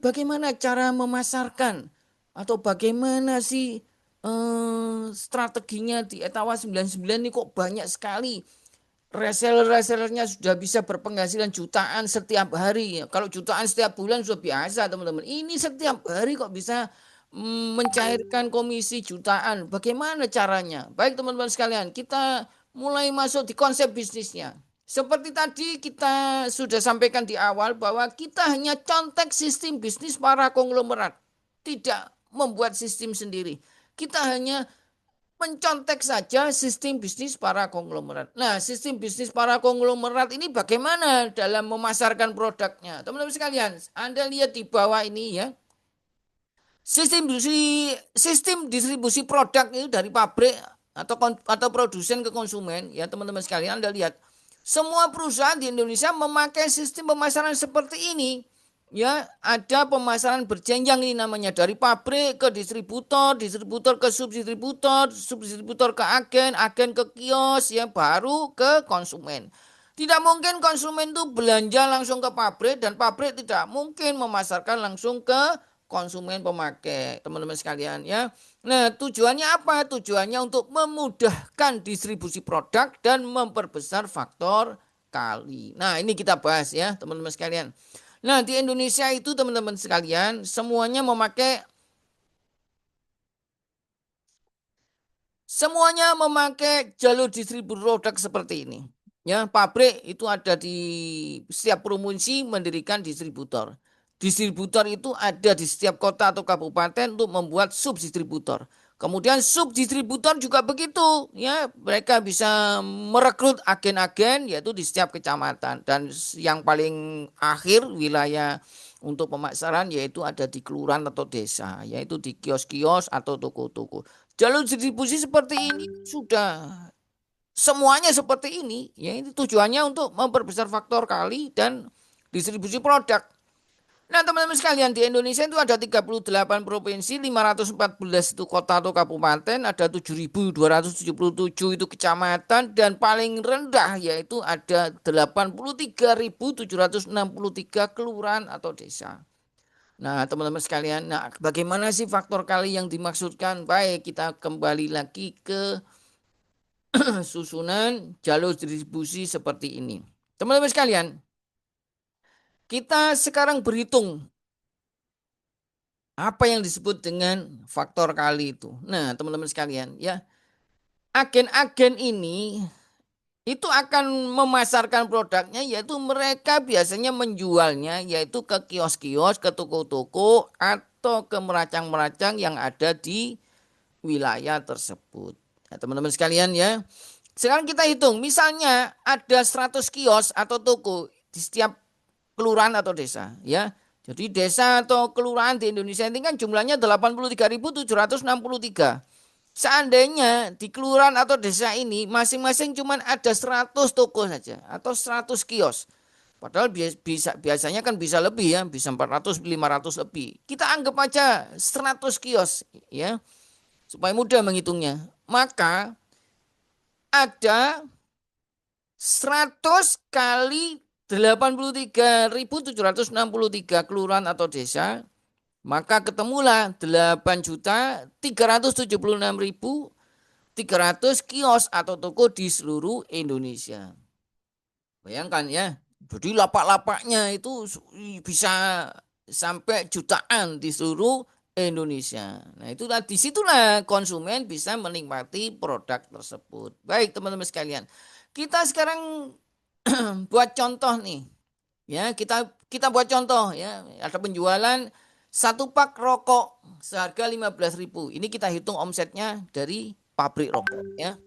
bagaimana cara memasarkan atau bagaimana sih strateginya di Etawa 99 ini kok banyak sekali reseller-resellernya sudah bisa berpenghasilan jutaan setiap hari. Kalau jutaan setiap bulan sudah biasa, teman-teman. Ini setiap hari kok bisa mencairkan komisi jutaan. Bagaimana caranya? Baik, teman-teman sekalian, kita mulai masuk di konsep bisnisnya. Seperti tadi kita sudah sampaikan di awal bahwa kita hanya contek sistem bisnis para konglomerat, tidak membuat sistem sendiri. Kita hanya mencontek saja sistem bisnis para konglomerat. Nah, sistem bisnis para konglomerat ini bagaimana dalam memasarkan produknya? Teman-teman sekalian, Anda lihat di bawah ini ya. Sistem distribusi produk itu dari pabrik atau produsen ke konsumen ya, teman-teman sekalian, Anda lihat. Semua perusahaan di Indonesia memakai sistem pemasaran seperti ini. Ya, ada pemasaran berjenjang ini namanya, dari pabrik ke distributor, distributor ke subdistributor, subdistributor ke agen, agen ke kios, ya baru ke konsumen. Tidak mungkin konsumen itu belanja langsung ke pabrik dan pabrik tidak mungkin memasarkan langsung ke konsumen pemakai, teman-teman sekalian ya. Nah, tujuannya apa? Tujuannya untuk memudahkan distribusi produk dan memperbesar faktor kali. Nah, ini kita bahas ya, teman-teman sekalian. Nah, di Indonesia itu teman-teman sekalian semuanya memakai jalur distribusi produk seperti ini. Ya, pabrik itu ada di setiap provinsi mendirikan distributor. Distributor itu ada di setiap kota atau kabupaten untuk membuat subdistributor. Kemudian subdistributor juga begitu, ya mereka bisa merekrut agen-agen yaitu di setiap kecamatan, dan yang paling akhir wilayah untuk pemasaran yaitu ada di kelurahan atau desa, yaitu di kios-kios atau toko-toko. Jalur distribusi seperti ini sudah semuanya seperti ini, ya ini tujuannya untuk memperbesar faktor kali dan distribusi produk. Nah, teman-teman sekalian, di Indonesia itu ada 38 provinsi, 514 itu kota atau kabupaten, ada 7.277 itu kecamatan, dan paling rendah yaitu ada 83.763 kelurahan atau desa. Nah, teman-teman sekalian, nah bagaimana sih faktor kali yang dimaksudkan? Baik, kita kembali lagi ke susunan jalur distribusi seperti ini. Teman-teman sekalian, kita sekarang berhitung apa yang disebut dengan faktor kali itu. Nah, teman-teman sekalian, ya, agen-agen ini itu akan memasarkan produknya, yaitu mereka biasanya menjualnya yaitu ke kios-kios, ke toko-toko, atau ke meracang-meracang yang ada di wilayah tersebut. Nah, teman-teman sekalian ya. Sekarang kita hitung, misalnya ada 100 kios atau toko di setiap kelurahan atau desa ya. Jadi desa atau kelurahan di Indonesia ini kan jumlahnya 83.763. Seandainya di kelurahan atau desa ini masing-masing cuma ada 100 toko saja atau 100 kios. Padahal biasanya kan bisa lebih ya, bisa 400, 500 lebih. Kita anggap aja 100 kios ya, supaya mudah menghitungnya. Maka ada 100 kali 83.763 kelurahan atau desa, maka ketemulah 8.376.300 kios atau toko di seluruh Indonesia. Bayangkan ya, jadi lapak-lapaknya itu bisa sampai jutaan di seluruh Indonesia. Nah, itulah disitulah konsumen bisa menikmati produk tersebut. Baik, teman-teman sekalian, kita sekarang buat contoh nih. Ya, kita kita buat contoh ya. Ada penjualan satu pak rokok seharga 15.000. Ini kita hitung omsetnya dari pabrik rokok ya.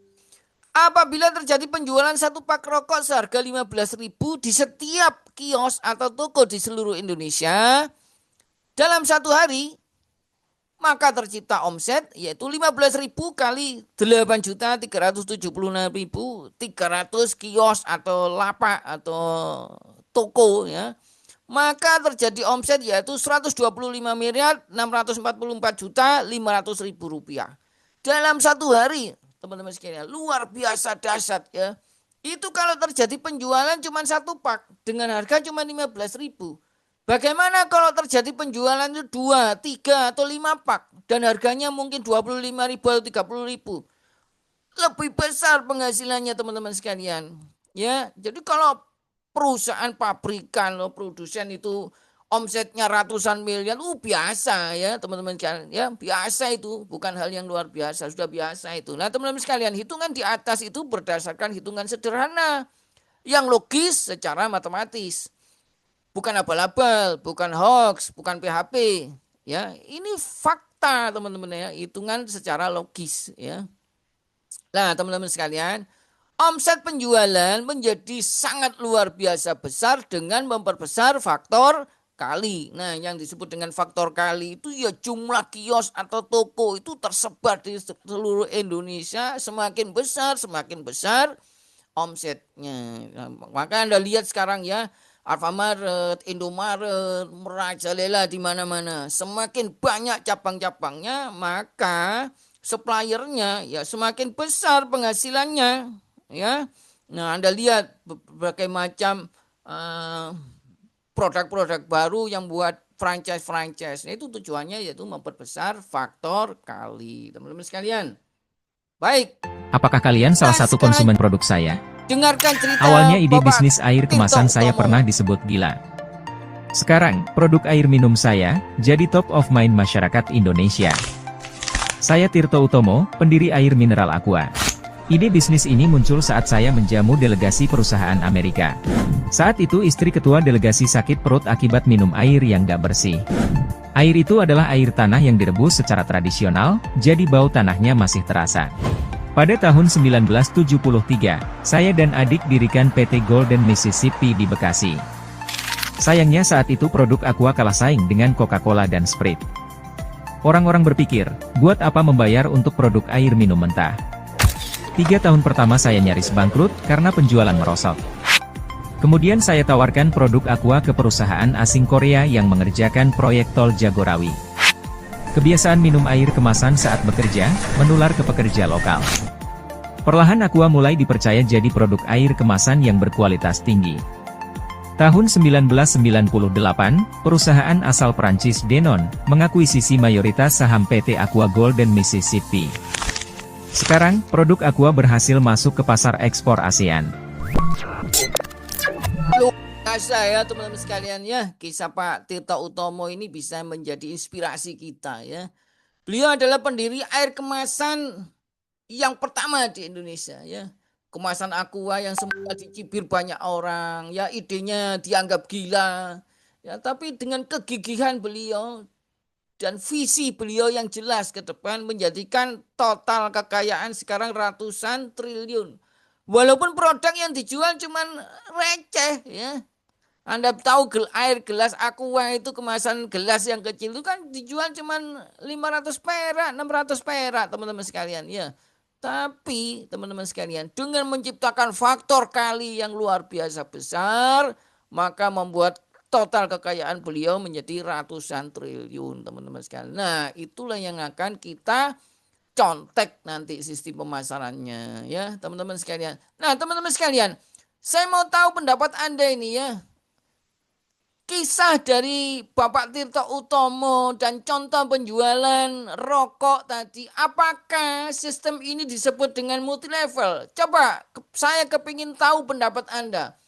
Apabila terjadi penjualan satu pak rokok seharga 15.000 di setiap kios atau toko di seluruh Indonesia dalam satu hari, maka tercipta omset yaitu 15.000 kali 8.376.300 kios atau lapak atau toko ya. Maka terjadi omset yaitu 125.644.500.000 rupiah dalam satu hari, teman-teman sekalian. Luar biasa dahsyat ya. Itu kalau terjadi penjualan cuma satu pak dengan harga cuma 15.000. Bagaimana kalau terjadi penjualan itu 2, 3, atau 5 pak dan harganya mungkin 25.000 atau 30.000? Lebih besar penghasilannya teman-teman sekalian. Ya, jadi kalau perusahaan pabrikan loh, produsen itu omsetnya ratusan miliar, biasa ya teman-teman sekalian. Ya, biasa itu, bukan hal yang luar biasa, sudah biasa itu. Nah, teman-teman sekalian, hitungan di atas itu berdasarkan hitungan sederhana yang logis secara matematis. Bukan abal-abal, bukan hoax, bukan PHP. Ya, ini fakta teman-teman ya, hitungan secara logis ya. Nah, teman-teman sekalian, omset penjualan menjadi sangat luar biasa besar dengan memperbesar faktor kali. Nah, yang disebut dengan faktor kali itu ya jumlah kios atau toko itu tersebar di seluruh Indonesia, semakin besar omsetnya. Nah, maka Anda lihat sekarang ya, Alfamaret, Indomaret, merajalela di mana-mana. Semakin banyak cabang-cabangnya, maka suppliernya ya semakin besar penghasilannya, ya. Nah, Anda lihat berbagai macam eh, produk-produk baru yang buat franchise-franchise. Nah, itu tujuannya yaitu memperbesar faktor kali, teman-teman sekalian. Baik, Apakah kalian salah nah satu sekarang konsumen produk saya? dengarkan cerita Awalnya ide Bapak bisnis air Tirto kemasan saya Utomo. pernah disebut gila. Sekarang, produk air minum saya jadi top of mind masyarakat Indonesia. Saya Tirto Utomo, pendiri air mineral Aqua. Ide bisnis ini muncul saat saya menjamu delegasi perusahaan Amerika. Saat itu istri ketua delegasi sakit perut akibat minum air yang gak bersih. Air itu adalah air tanah yang direbus secara tradisional, jadi bau tanahnya masih terasa. Pada tahun 1973, saya dan adik dirikan PT Golden Mississippi di Bekasi. Sayangnya saat itu produk Aqua kalah saing dengan Coca-Cola dan Sprite. Orang-orang berpikir, buat apa membayar untuk produk air minum mentah? 3 tahun pertama saya nyaris bangkrut karena penjualan merosot. Kemudian saya tawarkan produk Aqua ke perusahaan asing Korea yang mengerjakan proyek tol Jagorawi. Kebiasaan minum air kemasan saat bekerja, menular ke pekerja lokal. Perlahan Aqua mulai dipercaya jadi produk air kemasan yang berkualitas tinggi. Tahun 1998, perusahaan asal Prancis Danone mengakuisisi mayoritas saham PT Aqua Golden Mississippi. Sekarang, produk Aqua berhasil masuk ke pasar ekspor ASEAN. Luar biasa ya teman-teman sekalian ya. Kisah Pak Tirto Utomo ini bisa menjadi inspirasi kita ya. Beliau adalah pendiri air kemasan yang pertama di Indonesia ya. Kemasan Aqua yang semula dicibir banyak orang, ya idenya dianggap gila. Ya, tapi dengan kegigihan beliau dan visi beliau yang jelas ke depan menjadikan total kekayaan sekarang ratusan triliun. Walaupun produk yang dijual cuman receh ya. Anda tahu air gelas Aqua itu kemasan gelas yang kecil itu kan dijual cuman 500 perak, 600 perak teman-teman sekalian ya. Tapi teman-teman sekalian dengan menciptakan faktor kali yang luar biasa besar, maka membuat total kekayaan beliau menjadi ratusan triliun teman-teman sekalian. Nah itulah yang akan kita contek nanti sistem pemasarannya ya teman-teman sekalian. Nah teman-teman sekalian, saya mau tahu pendapat Anda ini ya. Kisah dari Bapak Tirto Utomo dan contoh penjualan rokok tadi, apakah sistem ini disebut dengan multi level? Coba saya kepingin tahu pendapat Anda.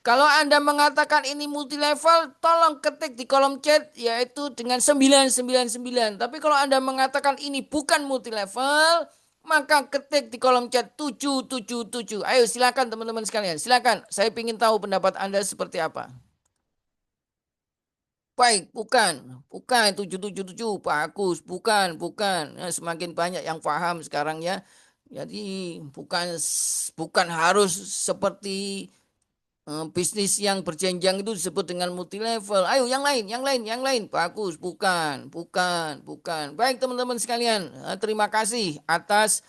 Kalau Anda mengatakan ini multi level, tolong ketik di kolom chat yaitu dengan 999. Tapi kalau Anda mengatakan ini bukan multi level, maka ketik di kolom chat 777. Ayo silakan teman-teman sekalian, silakan. Saya ingin tahu pendapat Anda seperti apa. Baik, bukan 777, bagus, bukan. Nah, semakin banyak yang paham sekarang ya. Jadi bukan harus seperti bisnis yang berjenjang itu disebut dengan multi level. Ayo yang lain. Bagus, bukan. Baik teman-teman sekalian, terima kasih atas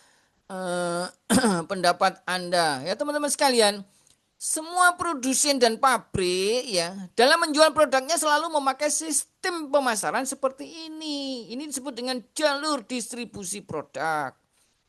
eh, pendapat Anda. Ya teman-teman sekalian, semua produsen dan pabrik ya dalam menjual produknya selalu memakai sistem pemasaran seperti ini. Ini disebut dengan jalur distribusi produk.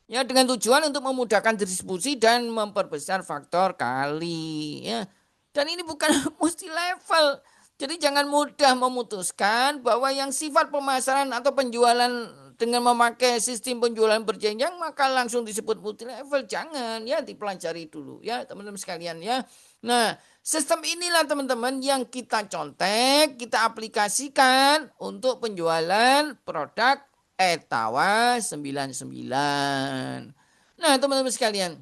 Ya dengan tujuan untuk memudahkan distribusi dan memperbesar faktor kali ya. Dan ini bukan multi level. Jadi jangan mudah memutuskan bahwa yang sifat pemasaran atau penjualan dengan memakai sistem penjualan berjenjang maka langsung disebut multi level. Jangan, ya, dipelajari dulu ya teman-teman sekalian ya. Nah, sistem inilah teman-teman yang kita contek, kita aplikasikan untuk penjualan produk Etawa 99. Nah, teman-teman sekalian,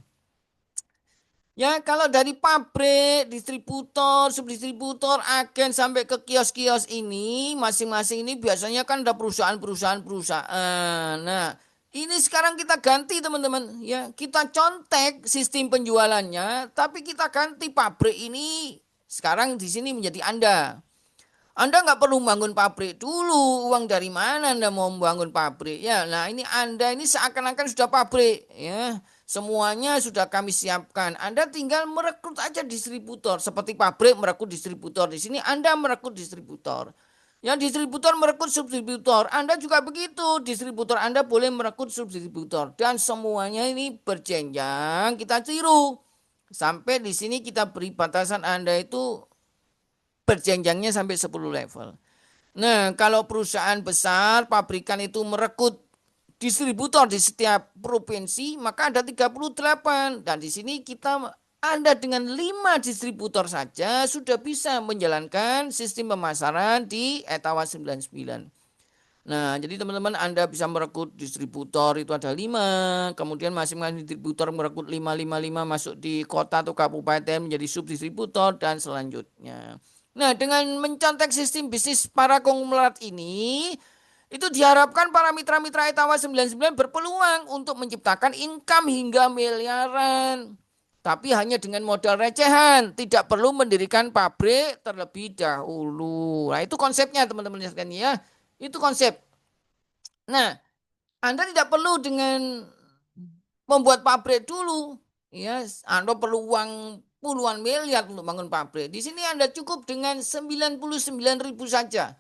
ya, kalau dari pabrik, distributor, subdistributor, agen sampai ke kios-kios ini, masing-masing ini biasanya kan ada perusahaan. Nah, ini sekarang kita ganti teman-teman, ya, kita contek sistem penjualannya, tapi kita ganti pabrik ini sekarang di sini menjadi Anda. Anda nggak perlu bangun pabrik dulu. Uang dari mana Anda mau membangun pabrik? Ya, nah ini Anda ini seakan-akan sudah pabrik. Ya, semuanya sudah kami siapkan. Anda tinggal merekrut aja distributor. Seperti pabrik merekrut distributor. Di sini Anda merekrut distributor. Yang distributor merekrut subdistributor. Anda juga begitu. Distributor Anda boleh merekrut subdistributor. Dan semuanya ini berjenjang. Kita tiru. Sampai di sini kita beri batasan Anda itu berjenjangnya sampai 10 level. Nah, kalau perusahaan besar, pabrikan itu merekrut distributor di setiap provinsi, maka ada 38. Dan di sini kita Anda dengan 5 distributor saja sudah bisa menjalankan sistem pemasaran di Etawa 99. Nah, jadi teman-teman Anda bisa merekrut distributor itu ada 5. Kemudian masing-masing distributor merekrut 5 masuk di kota atau kabupaten menjadi subdistributor dan selanjutnya. Nah, dengan mencontek sistem bisnis para konglomerat ini, itu diharapkan para mitra-mitra Etawa 99 berpeluang untuk menciptakan income hingga miliaran. Tapi hanya dengan modal recehan, tidak perlu mendirikan pabrik terlebih dahulu. Nah, itu konsepnya teman-teman sekalian ya. Itu konsep. Nah, Anda tidak perlu dengan membuat pabrik dulu. Ya, Anda perlu uang puluhan miliar untuk bangun pabrik. Di sini Anda cukup dengan 99.000 saja.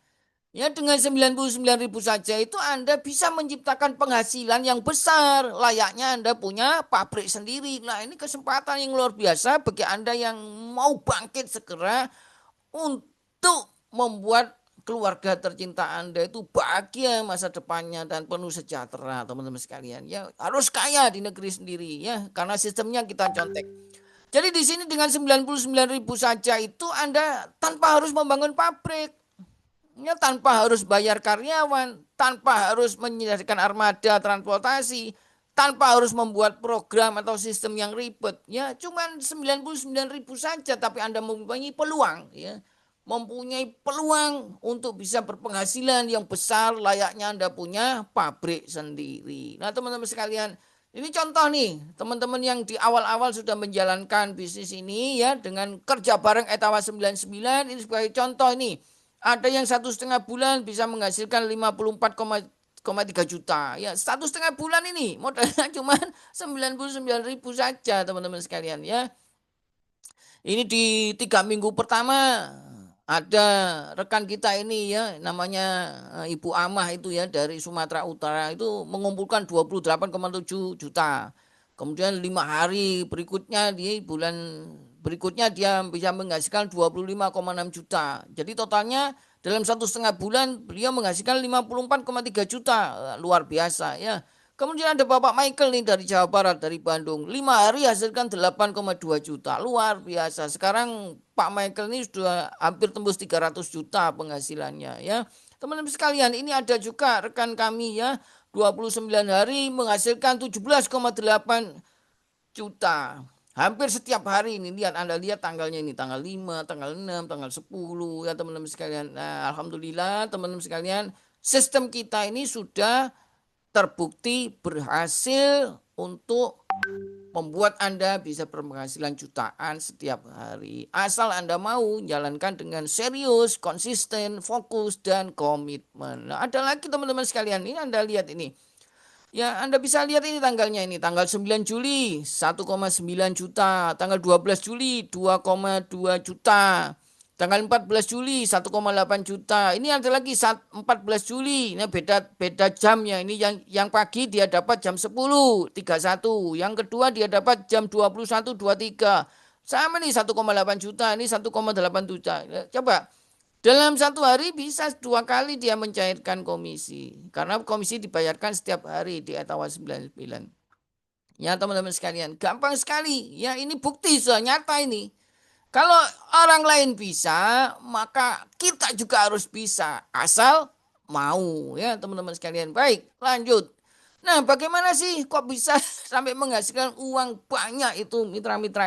Ya, dengan 99.000 saja itu Anda bisa menciptakan penghasilan yang besar. Layaknya Anda punya pabrik sendiri. Nah, ini kesempatan yang luar biasa bagi Anda yang mau bangkit segera untuk membuat keluarga tercinta Anda itu bahagia masa depannya dan penuh sejahtera, teman-teman sekalian. Ya, harus kaya di negeri sendiri ya, karena sistemnya kita contek. Jadi di sini dengan 99.000 saja itu Anda tanpa harus membangun pabrik. Ya, tanpa harus bayar karyawan, tanpa harus menyediakan armada transportasi, tanpa harus membuat program atau sistem yang ribet. Ya, cuman 99.000 saja tapi Anda mempunyai peluang ya. Mempunyai peluang untuk bisa berpenghasilan yang besar layaknya Anda punya pabrik sendiri. Nah, teman-teman sekalian, ini contoh nih, teman-teman yang di awal-awal sudah menjalankan bisnis ini ya dengan kerja bareng Etawa 99 ini sebagai contoh ini. Ada yang 1,5 bulan bisa menghasilkan 54,3 juta. Ya, 1,5 bulan ini modalnya cuma 99.000 saja teman-teman sekalian ya. Ini di 3 minggu pertama ada rekan kita ini ya namanya Ibu Amah itu ya dari Sumatera Utara itu mengumpulkan 28,7 juta. Kemudian 5 hari berikutnya di bulan berikutnya dia bisa menghasilkan 25,6 juta. Jadi totalnya dalam 1,5 bulan beliau menghasilkan 54,3 juta. Luar biasa ya. Kemudian ada Bapak Michael nih dari Jawa Barat, dari Bandung. 5 hari hasilkan 8,2 juta. Luar biasa. Sekarang Pak Michael ini sudah hampir tembus 300 juta penghasilannya ya. Teman-teman sekalian, ini ada juga rekan kami ya. 29 hari menghasilkan 17,8 juta. Hampir setiap hari ini lihat Anda lihat tanggalnya ini tanggal 5, tanggal 6, tanggal 10 ya teman-teman sekalian. Nah, alhamdulillah teman-teman sekalian, sistem kita ini sudah terbukti berhasil untuk membuat Anda bisa berpenghasilan jutaan setiap hari. Asal Anda mau jalankan dengan serius, konsisten, fokus, dan komitmen. Nah, ada lagi teman-teman sekalian, ini Anda lihat ini. Ya, Anda bisa lihat ini tanggalnya ini, tanggal 9 Juli 1,9 juta, tanggal 12 Juli 2,2 juta. Tanggal 14 Juli 1,8 juta. Ini ada lagi 14 Juli. Ini beda jamnya. Ini yang pagi dia dapat jam 10.31. Yang kedua dia dapat jam 21.23. Sama nih 1,8 juta, ini 1,8 juta. Coba Dalam satu hari bisa 2 kali dia mencairkan komisi. Karena komisi dibayarkan setiap hari di Etawa 99. Ya teman-teman sekalian, gampang sekali. Ya ini bukti sudah nyata ini. Kalau orang lain bisa, maka kita juga harus bisa. Asal mau ya teman-teman sekalian. Baik, lanjut. Nah, bagaimana sih kok bisa sampai menghasilkan uang banyak itu mitra-mitra